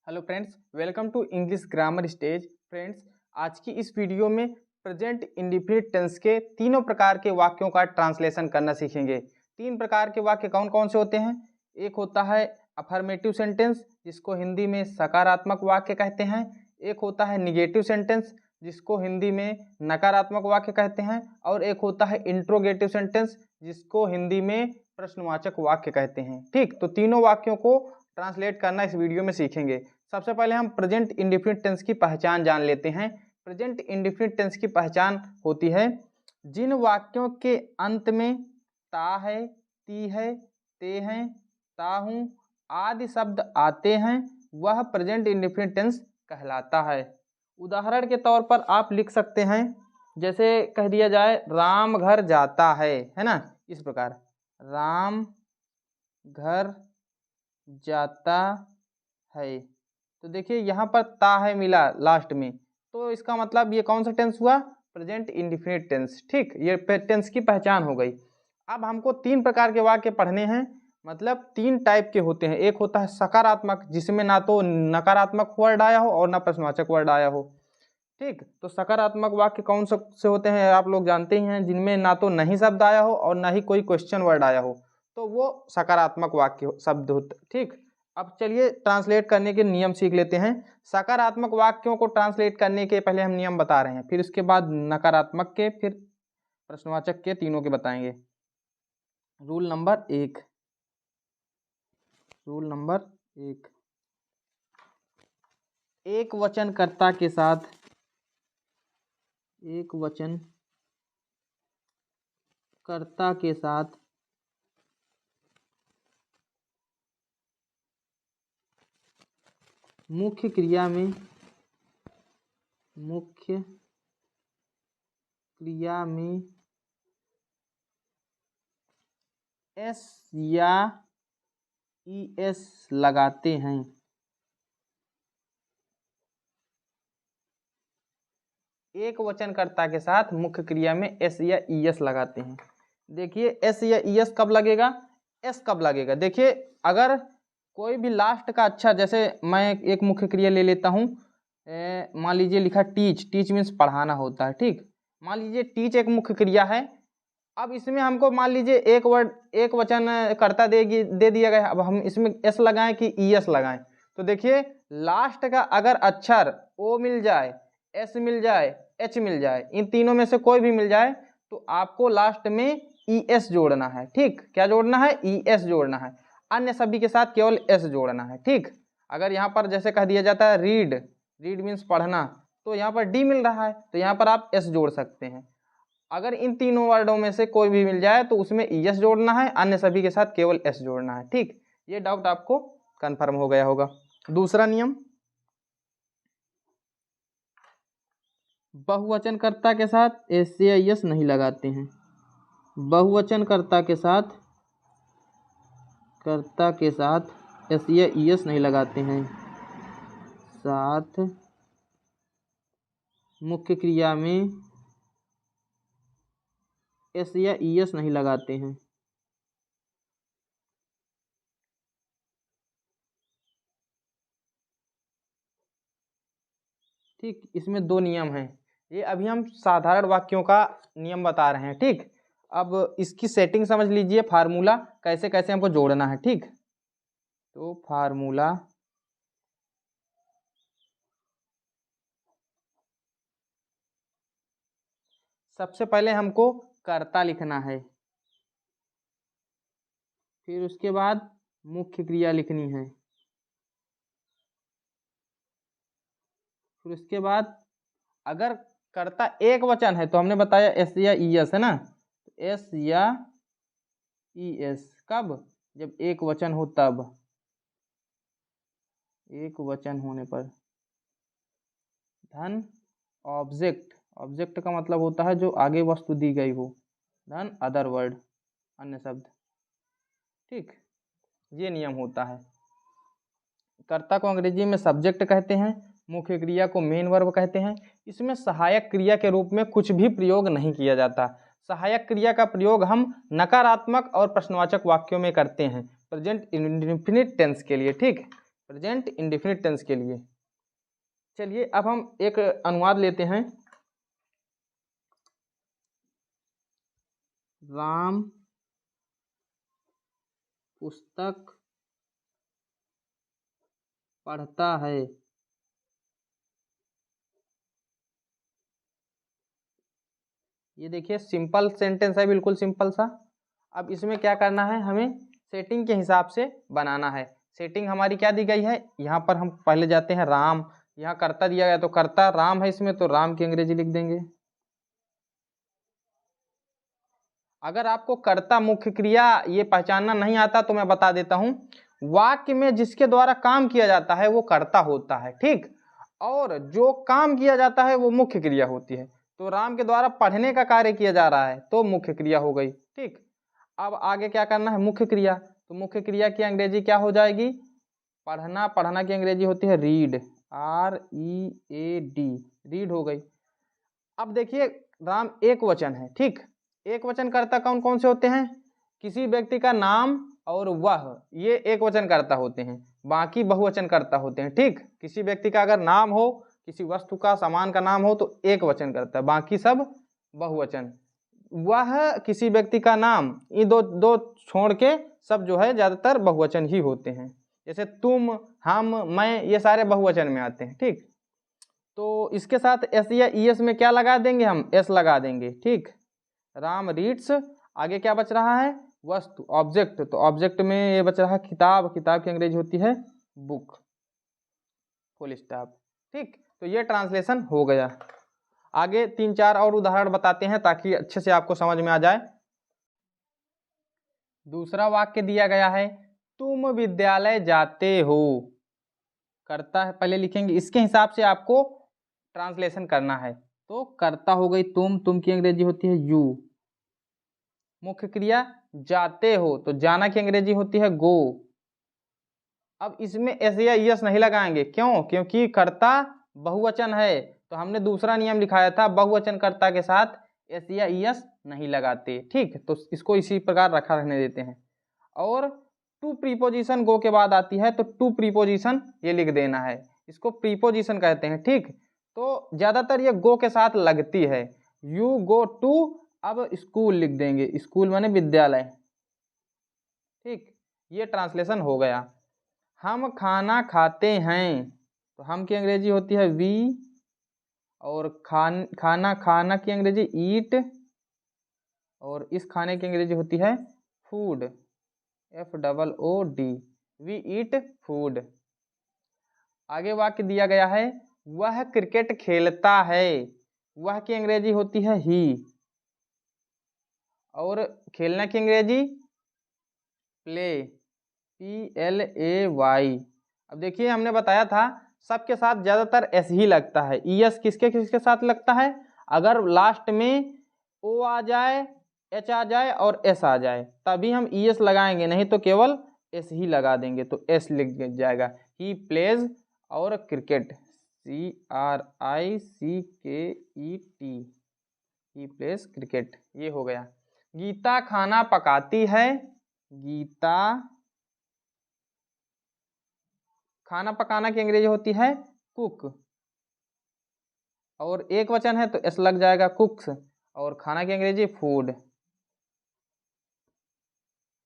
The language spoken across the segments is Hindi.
Hello friends, welcome to English grammar stage. Friends, आज की इस वीडियो में प्रेजेंट इंडेफिनिट टेंस के तीनों प्रकार के वाक्यों का ट्रांसलेशन करना सीखेंगे। तीन प्रकार के वाक्य कौन कौन से होते हैं? एक होता है अफर्मेटिव सेंटेंस, जिसको हिंदी में सकारात्मक वाक्य कहते हैं। एक होता है निगेटिव सेंटेंस, जिसको हिंदी में नकारात्मक वाक्य कहते हैं। और एक होता है इंट्रोगेटिव सेंटेंस, जिसको हिंदी में प्रश्नवाचक वाक्य कहते हैं। ठीक, तो तीनों वाक्यों को ट्रांसलेट करना इस वीडियो में सीखेंगे। सबसे पहले हम प्रेजेंट इंडेफिनिट टेंस की पहचान जान लेते हैं। प्रेजेंट इंडेफिनिट टेंस की पहचान होती है जिन वाक्यों के अंत में ता है, ती है, ते हैं, ताहूं आदि शब्द आते हैं, वह प्रेजेंट इंडेफिनिट टेंस कहलाता है। उदाहरण के तौर पर आप लिख सकते हैं, जैसे कह दिया जाए राम घर जाता है ना, इस प्रकार राम घर जाता है। तो देखिए यहाँ पर ता है मिला लास्ट में, तो इसका मतलब ये कौन सा टेंस हुआ? Present indefinite tense. ठीक, ये टेंस की पहचान हो गई। अब हमको तीन प्रकार के वाक्य पढ़ने हैं, मतलब तीन टाइप के होते हैं। एक होता है सकारात्मक, जिसमें ना तो नकारात्मक वर्ड आया हो और ना प्रश्नवाचक वर्ड आया हो। ठीक, तो सकारात्मक वाक्य कौन से होते हैं आप लोग जानते ही हैं, जिनमें ना तो नहीं शब्द आया हो और ना ही कोई क्वेश्चन वर्ड आया हो, तो वो सकारात्मक वाक्य शब्द होते। ठीक, अब चलिए ट्रांसलेट करने के नियम सीख लेते हैं। सकारात्मक वाक्यों को ट्रांसलेट करने के पहले हम नियम बता रहे हैं, फिर उसके बाद नकारात्मक के, फिर प्रश्नवाचक के, तीनों के बताएंगे। रूल नंबर एक, एक वचनकर्ता के साथ मुख्य क्रिया में एस या ईएस लगाते हैं। एक वचनकर्ता के साथ मुख्य क्रिया में एस या ईएस लगाते हैं। देखिए एस या ईएस कब लगेगा, एस कब लगेगा? देखिए अगर कोई भी लास्ट का, अच्छा जैसे मैं एक मुख्य क्रिया ले लेता हूँ, मान लीजिए लिखा टीच मीन्स पढ़ाना होता है। ठीक, मान लीजिए टीच एक मुख्य क्रिया है। अब इसमें हमको मान लीजिए एक वचन कर्ता दे दिया गया। अब हम इसमें एस लगाएं कि ईएस लगाएं? तो देखिए लास्ट का अगर अक्षर ओ मिल जाए, एस मिल जाए, एच मिल जाए, इन तीनों में से कोई भी मिल जाए, तो आपको लास्ट में ईएस जोड़ना है। ठीक, क्या जोड़ना है? ईएस जोड़ना है। अन्य सभी के साथ केवल एस जोड़ना है। ठीक, अगर यहाँ पर जैसे कह दिया जाता है रीड मीन्स पढ़ना, तो यहाँ पर डी मिल रहा है, तो यहाँ पर आप एस जोड़ सकते हैं। अगर इन तीनों वर्डों में से कोई भी मिल जाए तो उसमें एस जोड़ना है, अन्य सभी के साथ केवल एस जोड़ना है। ठीक, ये डाउट आपको कंफर्म हो गया होगा। दूसरा नियम, बहुवचनकर्ता के साथ एस या एस नहीं लगाते हैं। बहुवचनकर्ता के साथ एस या एस नहीं लगाते हैं। साथ मुख्य क्रिया में एस या ईएस नहीं लगाते हैं। ठीक, इसमें दो नियम हैं। ये अभी हम साधारण वाक्यों का नियम बता रहे हैं। ठीक, अब इसकी सेटिंग समझ लीजिए, फार्मूला कैसे कैसे हमको जोड़ना है। ठीक, तो फार्मूला, सबसे पहले हमको कर्ता लिखना है, फिर उसके बाद मुख्य क्रिया लिखनी है, फिर उसके बाद अगर कर्ता एक वचन है तो हमने बताया एस या ईएस है ना, एस या ईएस कब? जब एक वचन हो तब, एक वचन होने पर। धन ऑब्जेक्ट का मतलब होता है जो आगे वस्तु दी गई हो, धन अदर वर्ड, अन्य शब्द। ठीक, ये नियम होता है। कर्ता को अंग्रेजी में सब्जेक्ट कहते हैं, मुख्य क्रिया को मेन वर्ब कहते हैं। इसमें सहायक क्रिया के रूप में कुछ भी प्रयोग नहीं किया जाता। सहायक क्रिया का प्रयोग हम नकारात्मक और प्रश्नवाचक वाक्यों में करते हैं प्रेजेंट इंडेफिनिट टेंस के लिए। ठीक, प्रेजेंट इंडेफिनिट टेंस के लिए। चलिए अब हम एक अनुवाद लेते हैं। राम पुस्तक पढ़ता है। ये देखिए सिंपल सेंटेंस है, बिल्कुल सिंपल सा। अब इसमें क्या करना है, हमें सेटिंग के हिसाब से बनाना है। सेटिंग हमारी क्या दी गई है, यहाँ पर हम पहले जाते हैं राम, यहाँ कर्ता दिया गया तो कर्ता राम है इसमें, तो राम की अंग्रेजी लिख देंगे। अगर आपको कर्ता मुख्य क्रिया ये पहचानना नहीं आता तो मैं बता देता हूँ, वाक्य में जिसके द्वारा काम किया जाता है वो कर्ता होता है, ठीक, और जो काम किया जाता है वो मुख्य क्रिया होती है। तो राम के द्वारा पढ़ने का कार्य किया जा रहा है तो मुख्य क्रिया हो गई, ठीक। अब आगे क्या करना है, मुख्य क्रिया, तो मुख्य क्रिया की अंग्रेजी क्या हो जाएगी, पढ़ना, पढ़ना की अंग्रेजी होती है रीड, READ, रीड हो गई। अब देखिए राम एक वचन है, ठीक, एक वचन कर्ता कौन कौन से होते हैं, किसी व्यक्ति का नाम और वह, ये एक वचन कर्ता होते हैं, बाकी बहुवचन कर्ता होते हैं, ठीक। किसी व्यक्ति का अगर नाम हो, किसी वस्तु का सामान का नाम हो तो एक वचन कर्ता, बाकी सब बहुवचन। वह किसी व्यक्ति का नाम, ये दो दो छोड़ के सब जो है ज्यादातर बहुवचन ही होते हैं, जैसे तुम, हम, मैं, ये सारे बहुवचन में आते हैं, ठीक। तो इसके साथ एस या ईएस में क्या लगा देंगे, हम एस लगा देंगे, ठीक। राम रीड्स, आगे क्या बच रहा है, वस्तु, ऑब्जेक्ट, तो ऑब्जेक्ट में ये बच रहा है किताब, किताब की अंग्रेजी होती है बुक, फुल स्टॉप, ठीक। तो ये ट्रांसलेशन हो गया। आगे 3-4 और उदाहरण बताते हैं ताकि अच्छे से आपको समझ में आ जाए। दूसरा वाक्य दिया गया है, तुम विद्यालय जाते हो, कर्ता है पहले लिखेंगे, इसके हिसाब से आपको ट्रांसलेशन करना है। तो कर्ता हो गई तुम की अंग्रेजी होती है यू, मुख्य क्रिया जाते हो तो जाना की अंग्रेजी होती है गो। अब इसमें एस या यस नहीं लगाएंगे, क्यों, क्योंकि कर्ता बहुवचन है, तो हमने दूसरा नियम लिखाया था, बहुवचन कर्ता के साथ एस या यस नहीं लगाते, ठीक। तो इसको इसी प्रकार रखा रहने देते हैं। और टू प्रीपोजिशन गो के बाद आती है, तो टू प्रीपोजिशन ये लिख देना है, इसको प्रीपोजिशन कहते हैं, ठीक। तो ज्यादातर ये गो के साथ लगती है, यू गो टू, अब स्कूल लिख देंगे, स्कूल माने विद्यालय, ठीक। ये ट्रांसलेशन हो गया। हम खाना खाते हैं, तो हम की अंग्रेजी होती है वी, और खाना की अंग्रेजी ईट, और इस खाने की अंग्रेजी होती है food, FOOD, we eat food. आगे वाक्य दिया गया है, वह क्रिकेट खेलता है, वह की अंग्रेजी होती है ही, और खेलना की अंग्रेजी प्ले, PLAY। अब देखिए हमने बताया था सबके साथ ज्यादातर एस ही लगता है, ईएस किसके किसके साथ लगता है, अगर लास्ट में ओ आ जाए, एच आ जाए और एस आ जाए तभी हम ईएस लगाएंगे, नहीं तो केवल एस ही लगा देंगे, तो एस लिख जाएगा, ही प्लेज, और cricket CRICKET, he plays cricket, ये हो गया। गीता खाना पकाती है, गीता, खाना पकाना की अंग्रेजी होती है कुक, और एक वचन है तो एस लग जाएगा कुक्स, और खाना की अंग्रेजी फूड।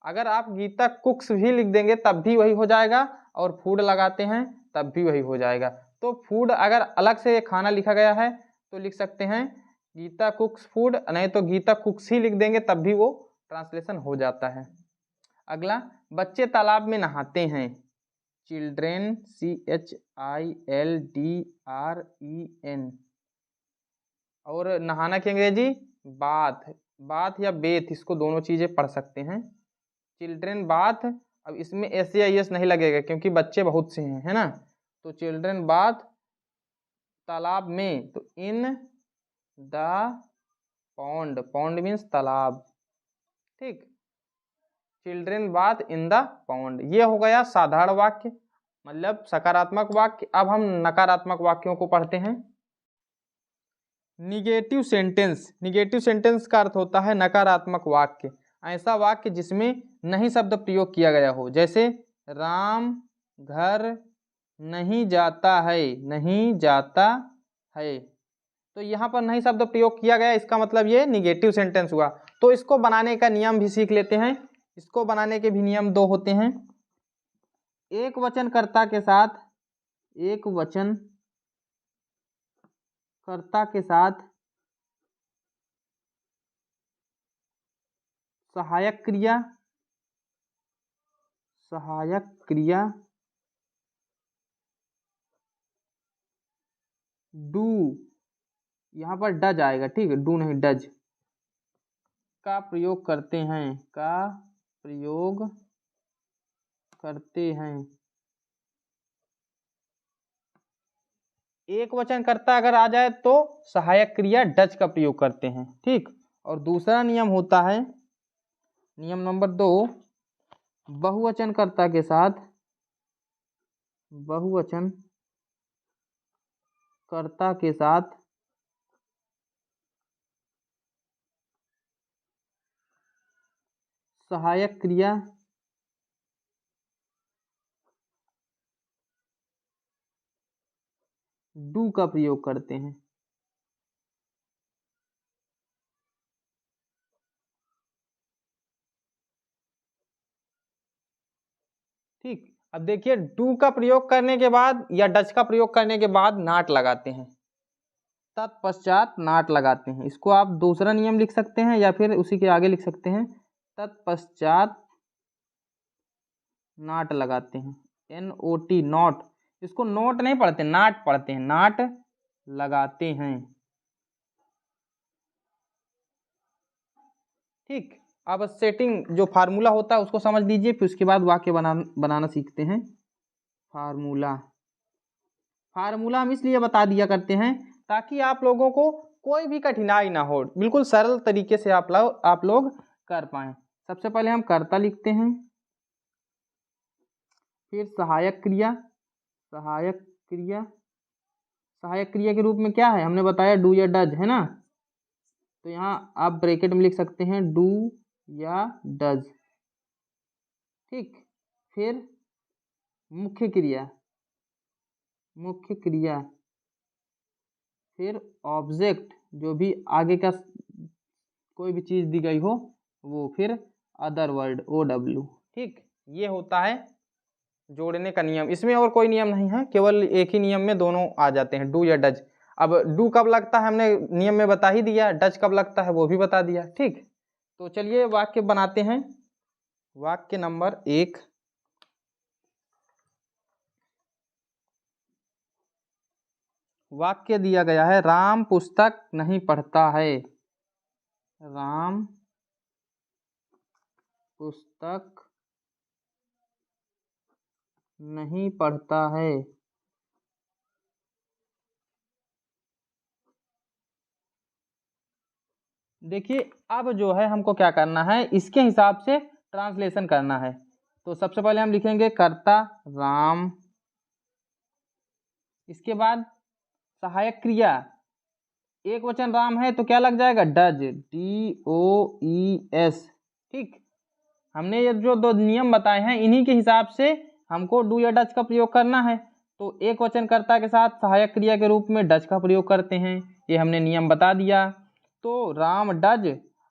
अगर आप गीता कुक्स भी लिख देंगे तब भी वही हो जाएगा, और फूड लगाते हैं तब भी वही हो जाएगा। तो फूड अगर अलग से खाना लिखा गया है तो लिख सकते हैं गीता कुक्स फूड, नहीं तो गीता कुक्स ही लिख देंगे तब भी वो ट्रांसलेशन हो जाता है। अगला, बच्चे तालाब में नहाते हैं, चिल्ड्रेन CHILDREN, और नहाना की अंग्रेजी बाथ, बाथ या बेथ, इसको दोनों चीजें पढ़ सकते हैं, चिल्ड्रेन बाथ। अब इसमें एस या यस नहीं लगेगा क्योंकि बच्चे बहुत से हैं, है ना, तो चिल्ड्रेन बाथ तालाब में, तो in the pond, pond means तालाब, ठीक, children bath in the pond. ये हो गया साधारण वाक्य, मतलब सकारात्मक वाक्य। अब हम नकारात्मक वाक्यों को पढ़ते हैं। निगेटिव सेंटेंस, निगेटिव सेंटेंस का अर्थ होता है नकारात्मक वाक्य, ऐसा वाक्य जिसमें नहीं शब्द प्रयोग किया गया हो, जैसे राम घर नहीं जाता है, नहीं जाता है। तो यहाँ पर नहीं शब्द प्रयोग किया गया, इसका मतलब ये निगेटिव सेंटेंस हुआ। तो इसको बनाने का नियम भी सीख लेते हैं। इसको बनाने के भी नियम दो होते हैं। एक वचन कर्ता के साथ, एक वचन कर्ता के साथ सहायक क्रिया, सहायक क्रिया डू, यहाँ पर डज आएगा, ठीक है, डू नहीं डज, का प्रयोग करते हैं, का प्रयोग करते हैं। एक वचन कर्ता अगर आ जाए तो सहायक क्रिया डज का प्रयोग करते हैं, ठीक। और दूसरा नियम होता है, नियम नंबर 2, बहुवचन कर्ता के साथ, बहुवचन कर्ता के साथ सहायक क्रिया डू का प्रयोग करते हैं, ठीक। अब देखिए, डू का प्रयोग करने के बाद या डज का प्रयोग करने के बाद नाट लगाते हैं, तत्पश्चात नाट लगाते हैं। इसको आप दूसरा नियम लिख सकते हैं या फिर उसी के आगे लिख सकते हैं, तत्पश्चात नाट लगाते हैं, NOT नॉट। इसको नोट नहीं पढ़ते, नाट पढ़ते हैं, नाट लगाते हैं, ठीक। अब सेटिंग जो फार्मूला होता है उसको समझ लीजिए, फिर उसके बाद वाक्य बनाना सीखते हैं। फार्मूला, फार्मूला हम इसलिए बता दिया करते हैं ताकि आप लोगों को कोई भी कठिनाई ना हो, बिल्कुल सरल तरीके से आप लोग कर पाएं। सबसे पहले हम कर्ता लिखते हैं, फिर सहायक क्रिया, सहायक क्रिया, सहायक क्रिया के रूप में क्या है हमने बताया, डू या डज, है ना। तो यहाँ आप ब्रैकेट में लिख सकते हैं डू या डज, ठीक। फिर मुख्य क्रिया, मुख्य क्रिया, फिर ऑब्जेक्ट, जो भी आगे का कोई भी चीज़ दी गई हो वो, फिर अदर वर्ड, OW, ठीक। ये होता है जोड़ने का नियम। इसमें और कोई नियम नहीं है, केवल एक ही नियम में दोनों आ जाते हैं, डू या डज। अब डू कब लगता है हमने नियम में बता ही दिया, डज कब लगता है वो भी बता दिया, ठीक। तो चलिए वाक्य बनाते हैं। वाक्य नंबर 1, वाक्य दिया गया है, राम पुस्तक नहीं पढ़ता है, राम पुस्तक नहीं पढ़ता है। देखिए, अब जो है हमको क्या करना है, इसके हिसाब से ट्रांसलेशन करना है। तो सबसे पहले हम लिखेंगे कर्ता राम, इसके बाद सहायक क्रिया, एक वचन राम है तो क्या लग जाएगा, डज, DOES, ठीक। हमने ये जो दो नियम बताए हैं इन्हीं के हिसाब से हमको डू या डज का प्रयोग करना है। तो एक वचन कर्ता के साथ सहायक क्रिया के रूप में डज का प्रयोग करते हैं, ये हमने नियम बता दिया। तो राम डज,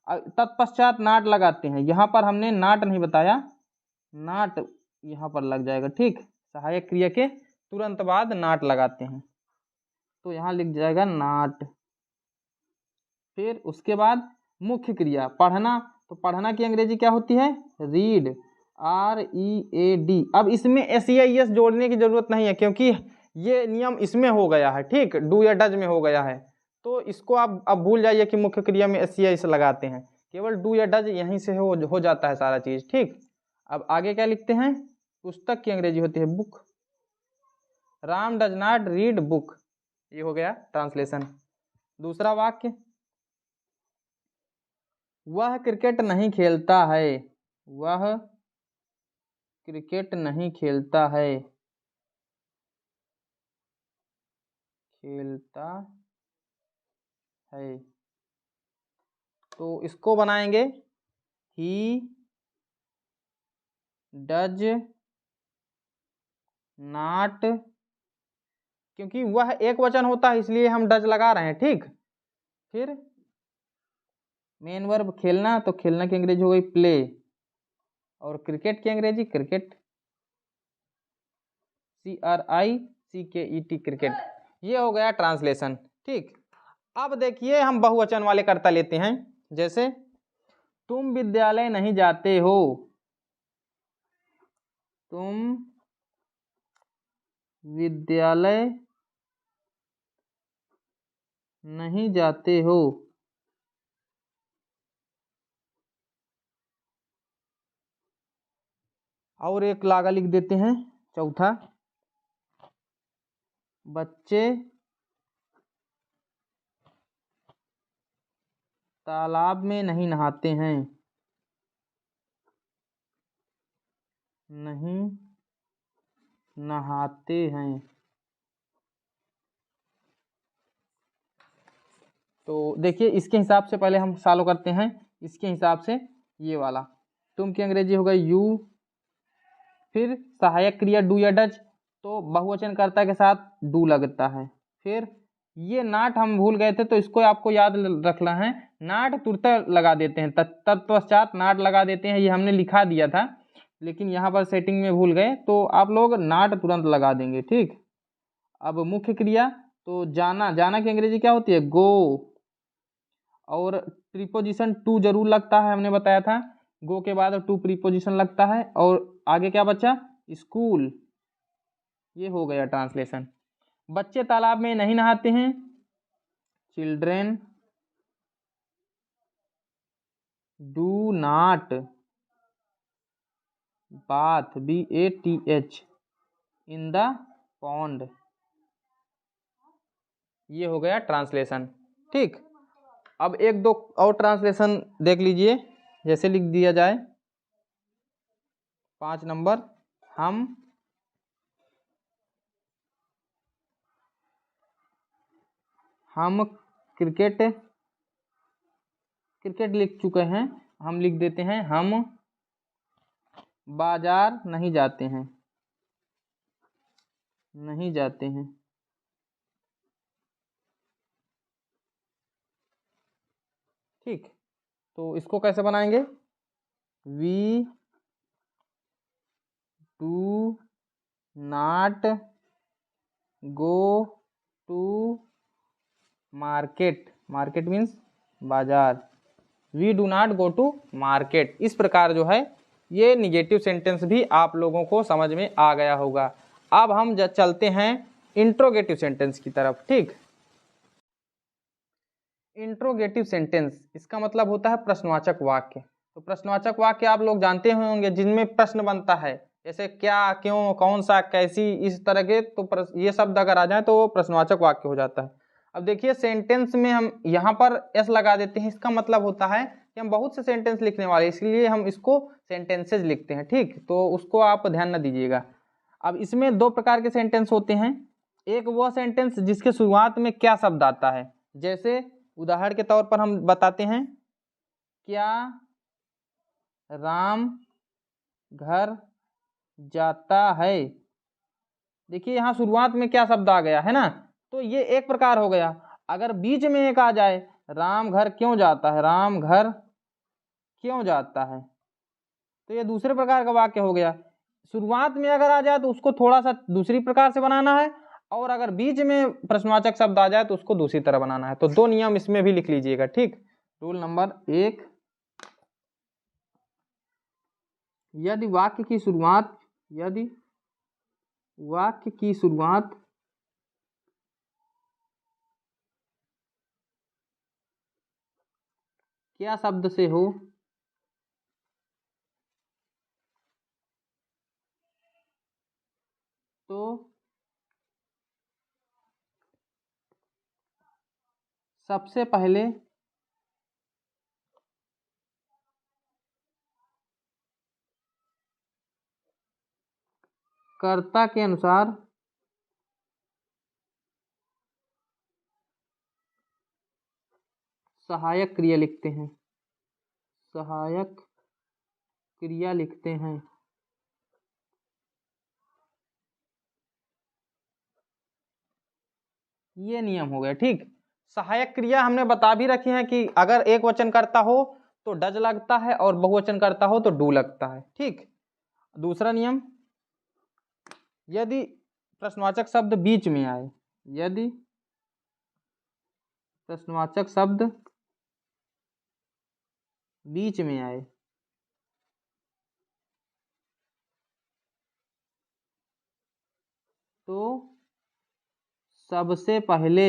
तत्पश्चात नाट लगाते हैं, यहाँ पर हमने नाट नहीं बताया, नाट यहाँ पर लग जाएगा, ठीक। सहायक क्रिया के तुरंत बाद नाट लगाते हैं, तो यहाँ लिख जाएगा नाट। फिर उसके बाद मुख्य क्रिया पढ़ना, तो पढ़ना की अंग्रेजी क्या होती है, रीड, READ। अब इसमें SEIS जोड़ने की जरूरत नहीं है क्योंकि ये नियम इसमें हो गया है, ठीक, डू या डज में हो गया है। तो इसको आप अब भूल जाइए कि मुख्य क्रिया में SEIS लगाते हैं, केवल डू या डज यहीं से हो जाता है सारा चीज़, ठीक। अब आगे क्या लिखते हैं, पुस्तक की अंग्रेजी होती है book, Ram does not read book, ये हो गया ट्रांसलेशन। दूसरा वाक्य, वह क्रिकेट नहीं खेलता है, वह क्रिकेट नहीं खेलता है, खेलता है। तो इसको बनाएंगे, ही डज नॉट क्योंकि वह एक वचन होता है इसलिए हम डज लगा रहे हैं। ठीक, फिर मेन वर्ब खेलना, तो खेलना की अंग्रेजी हो गई प्ले, और क्रिकेट की अंग्रेजी क्रिकेट, CRICKET क्रिकेट। ये हो गया ट्रांसलेशन। ठीक, अब देखिए हम बहुवचन वाले कर्ता लेते हैं। जैसे तुम विद्यालय नहीं जाते हो, तुम विद्यालय नहीं जाते हो, और एक लागा लिख देते हैं चौथा, बच्चे तालाब में नहीं नहाते हैं, नहीं नहाते हैं। तो देखिए इसके हिसाब से पहले हम फॉलो करते हैं। इसके हिसाब से ये वाला तुम की अंग्रेजी होगा यू, फिर सहायक क्रिया डू या डज, तो बहुवचन कर्ता के साथ डू लगता है। फिर ये नाट हम भूल गए थे तो इसको आपको याद रखना है, नाट तुरंत लगा देते हैं, तत्पश्चात नाट लगा देते हैं। ये हमने लिखा दिया था लेकिन यहाँ पर सेटिंग में भूल गए, तो आप लोग नाट तुरंत लगा देंगे। ठीक, अब मुख्य क्रिया, तो जाना, जाना की अंग्रेजी क्या होती है गो, और प्रीपोजिशन टू जरूर लगता है, हमने बताया था गो के बाद टू प्रीपोजिशन लगता है। और आगे क्या बचा, स्कूल। ये हो गया ट्रांसलेशन। बच्चे तालाब में नहीं नहाते हैं, children do not bath, BATH in the pond. ये हो गया ट्रांसलेशन। ठीक, अब एक दो और ट्रांसलेशन देख लीजिए। जैसे लिख दिया जाए 5 नंबर, हम क्रिकेट लिख चुके हैं, हम लिख देते हैं हम बाजार नहीं जाते हैं, नहीं जाते हैं। ठीक, तो इसको कैसे बनाएंगे, we do not go to market, market means बाजार, we do not go to market. इस प्रकार जो है ये निगेटिव सेंटेंस भी आप लोगों को समझ में आ गया होगा। अब हम चलते हैं इंट्रोगेटिव सेंटेंस की तरफ। ठीक, इंट्रोगेटिव सेंटेंस इसका मतलब होता है प्रश्नवाचक वाक्य। तो प्रश्नवाचक वाक्य आप लोग जानते होंगे जिनमें प्रश्न बनता है, जैसे क्या, क्यों, कौन सा, कैसी, इस तरह के। तो ये शब्द अगर आ जाए तो वो प्रश्नवाचक वाक्य हो जाता है। अब देखिए सेंटेंस में हम यहाँ पर एस लगा देते हैं, इसका मतलब होता है कि हम बहुत से सेंटेंस लिखने वाले, इसलिए हम इसको सेंटेंसेज लिखते हैं। ठीक, तो उसको आप ध्यान न दीजिएगा। अब इसमें दो प्रकार के सेंटेंस होते हैं, एक वो सेंटेंस जिसके शुरुआत में क्या शब्द आता है, जैसे उदाहरण के तौर पर हम बताते हैं, क्या राम घर जाता है। देखिए यहाँ शुरुआत में क्या शब्द आ गया है ना, तो ये एक प्रकार हो गया। अगर बीच में एक आ जाए, राम घर क्यों जाता है, राम घर क्यों जाता है, तो ये दूसरे प्रकार का वाक्य हो गया। शुरुआत में अगर आ जाए तो उसको थोड़ा सा दूसरी प्रकार से बनाना है, और अगर बीच में प्रश्नवाचक शब्द आ जाए तो उसको दूसरी तरह बनाना है। तो दो नियम इसमें भी लिख लीजिएगा। ठीक, रूल नंबर 1, यदि वाक्य की शुरुआत क्या शब्द से हो, तो सबसे पहले कर्ता के अनुसार सहायक क्रिया लिखते हैं, सहायक क्रिया लिखते हैं। ये नियम हो गया। ठीक, सहायक क्रिया हमने बता भी रखी है कि अगर एक वचन करता हो तो डज लगता है और बहुवचन करता हो तो डू लगता है। ठीक, दूसरा नियम, यदि प्रश्नवाचक शब्द बीच में आए, यदि प्रश्नवाचक शब्द बीच में आए तो सबसे पहले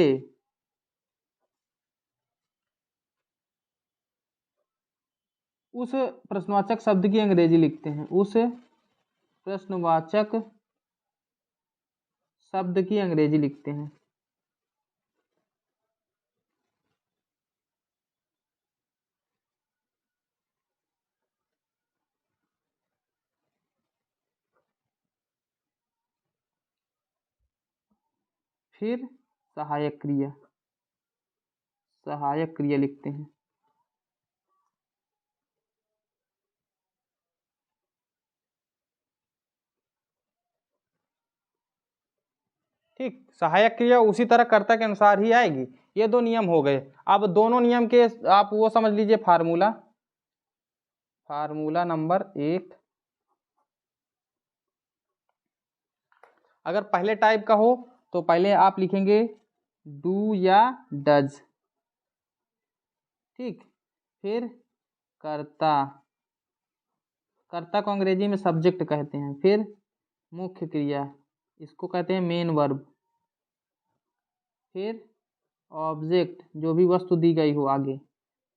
उस प्रश्नवाचक शब्द की अंग्रेजी लिखते हैं, उस प्रश्नवाचक शब्द की अंग्रेजी लिखते हैं। फिर सहायक क्रिया, सहायक क्रिया लिखते हैं। ठीक, सहायक क्रिया उसी तरह कर्ता के अनुसार ही आएगी। ये दो नियम हो गए। अब दोनों नियम के आप वो समझ लीजिए फार्मूला, फार्मूला नंबर 1, अगर पहले टाइप का हो तो पहले आप लिखेंगे डू या डज। ठीक, फिर कर्ता, कर्ता को अंग्रेजी में सब्जेक्ट कहते हैं। फिर मुख्य क्रिया, इसको कहते हैं मेन वर्ब। फिर ऑब्जेक्ट, जो भी वस्तु दी गई हो आगे।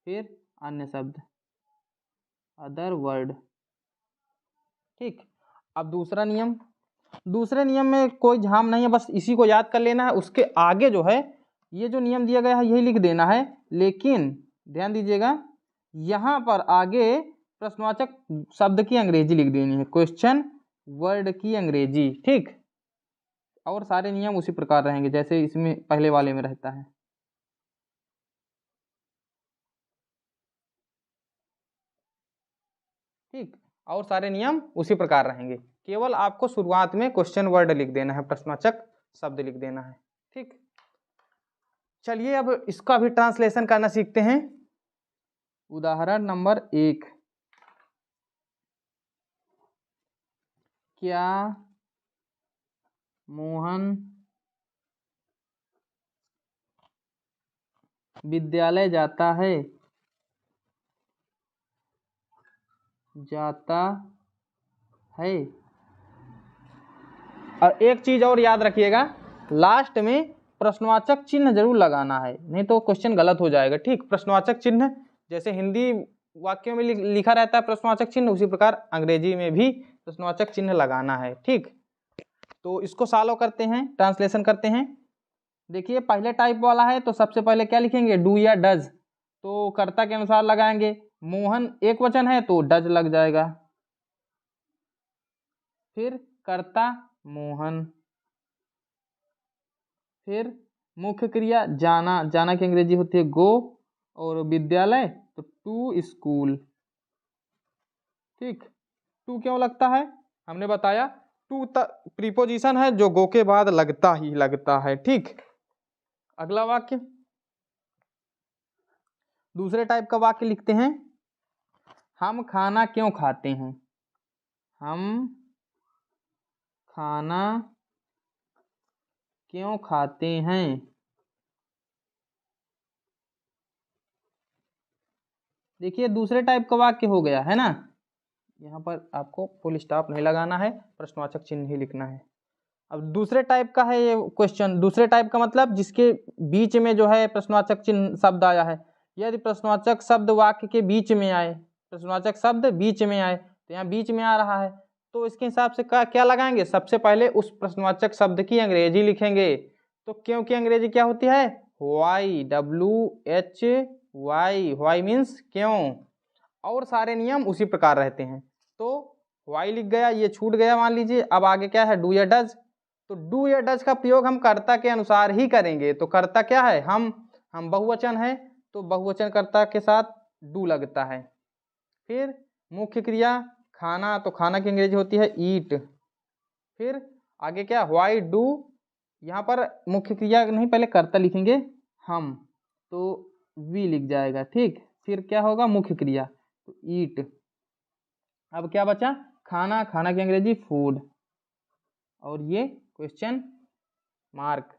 फिर अन्य शब्द, अदर वर्ड। ठीक, अब दूसरा नियम, दूसरे नियम में कोई झाम नहीं है, बस इसी को याद कर लेना है। उसके आगे जो है ये जो नियम दिया गया है यही लिख देना है, लेकिन ध्यान दीजिएगा यहाँ पर आगे प्रश्नवाचक शब्द की अंग्रेजी लिख देनी है, क्वेश्चन वर्ड की अंग्रेजी। ठीक, और सारे नियम उसी प्रकार रहेंगे जैसे इसमें पहले वाले में रहता है। ठीक, और सारे नियम उसी प्रकार रहेंगे, केवल आपको शुरुआत में क्वेश्चन वर्ड लिख देना है, प्रश्नवाचक शब्द लिख देना है। ठीक, चलिए अब इसका भी ट्रांसलेशन करना सीखते हैं। उदाहरण नंबर 1, क्या मोहन विद्यालय जाता है? जाता है। और एक चीज और याद रखिएगा, लास्ट में प्रश्नवाचक चिन्ह जरूर लगाना है, नहीं तो क्वेश्चन गलत हो जाएगा। ठीक, प्रश्नवाचक चिन्ह जैसे हिंदी वाक्यों में लिखा रहता है प्रश्नवाचक चिन्ह, उसी प्रकार अंग्रेजी में भी प्रश्नवाचक चिन्ह लगाना है। ठीक, तो इसको सॉल्व करते हैं, ट्रांसलेशन करते हैं। देखिए पहले टाइप वाला है तो सबसे पहले क्या लिखेंगे, डू या डज, तो कर्ता के अनुसार लगाएंगे। मोहन एक वचन है तो डज लग जाएगा। फिर कर्ता मोहन। फिर मुख्य क्रिया जाना, जाना की अंग्रेजी होती है गो, और विद्यालय तो टू स्कूल। ठीक, टू क्यों लगता है हमने बताया, टू प्रीपोजिशन है जो गो के बाद लगता ही लगता है। ठीक, अगला वाक्य, दूसरे टाइप का वाक्य लिखते हैं, हम खाना क्यों खाते हैं? हम खाना क्यों खाते हैं? देखिए दूसरे टाइप का वाक्य हो गया है ना, यहाँ पर आपको फुल स्टॉप नहीं लगाना है, प्रश्नवाचक चिन्ह ही लिखना है। अब दूसरे टाइप का है ये क्वेश्चन, दूसरे टाइप का मतलब जिसके बीच में जो है प्रश्नवाचक चिन्ह शब्द आया है। यदि प्रश्नवाचक शब्द वाक्य के बीच में आए, प्रश्नवाचक शब्द बीच में आए, तो यहाँ बीच में आ रहा है तो इसके हिसाब से क्या लगाएंगे, सबसे पहले उस प्रश्नवाचक शब्द की अंग्रेजी लिखेंगे। तो क्यों की अंग्रेजी क्या होती है, वाई, WHY, वाई मीन्स क्यों, और सारे नियम उसी प्रकार रहते हैं। तो वाई लिख गया, ये छूट गया मान लीजिए। अब आगे क्या है, डू या डज, तो डू या डज का प्रयोग हम कर्ता के अनुसार ही करेंगे। तो कर्ता क्या है, हम बहुवचन है तो बहुवचन कर्ता के साथ डू लगता है। फिर मुख्य क्रिया खाना, तो खाना की अंग्रेजी होती है ईट। फिर आगे क्या, व्हाई डू यहाँ पर मुख्य क्रिया नहीं, पहले कर्ता लिखेंगे हम, तो वी लिख जाएगा, ठीक। फिर क्या होगा, मुख्य क्रिया, तो ईट। अब क्या बचा, खाना, खाना की अंग्रेजी फूड, और ये question mark,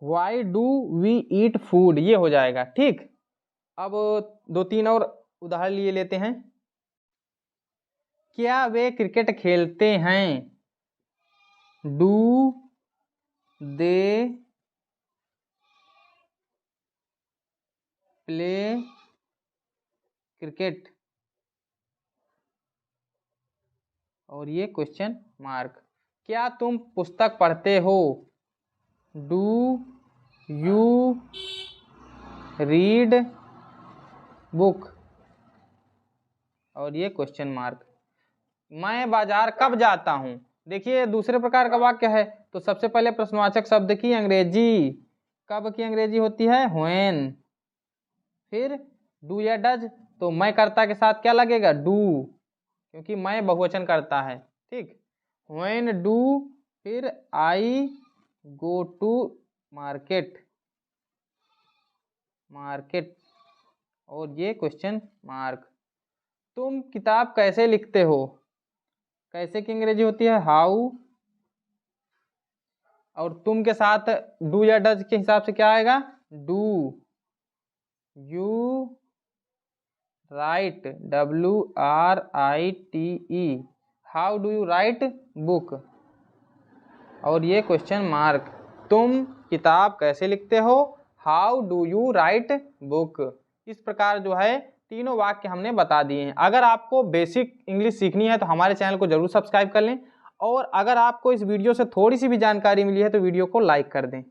why do we eat food, ये हो जाएगा, ठीक। अब 2-3 और उदाहरण लिए लेते हैं। क्या वे क्रिकेट खेलते हैं, डू दे प्ले क्रिकेट, और ये क्वेश्चन मार्क। क्या तुम पुस्तक पढ़ते हो, डू यू रीड बुक, और ये क्वेश्चन मार्क। मैं बाजार कब जाता हूँ, देखिए दूसरे प्रकार का वाक्य है, तो सबसे पहले प्रश्नवाचक शब्द की अंग्रेजी, कब की अंग्रेजी होती है व्हेन। फिर डू या डज, तो मैं कर्ता के साथ क्या लगेगा, डू, क्योंकि मैं बहुवचन करता है, ठीक। व्हेन डू, फिर आई गो टू मार्केट, मार्केट, और ये क्वेश्चन मार्क। तुम किताब कैसे लिखते हो, कैसे की अंग्रेजी होती है हाउ, और तुम के साथ डू या डज के हिसाब से क्या आएगा, do. You right, WRITE, how do you right book, और ये क्वेश्चन मार्क। तुम किताब कैसे लिखते हो, how do you right book. इस प्रकार जो है तीनों वाक्य हमने बता दिए हैं। अगर आपको बेसिक इंग्लिश सीखनी है तो हमारे चैनल को जरूर सब्सक्राइब कर लें, और अगर आपको इस वीडियो से थोड़ी सी भी जानकारी मिली है तो वीडियो को लाइक कर दें।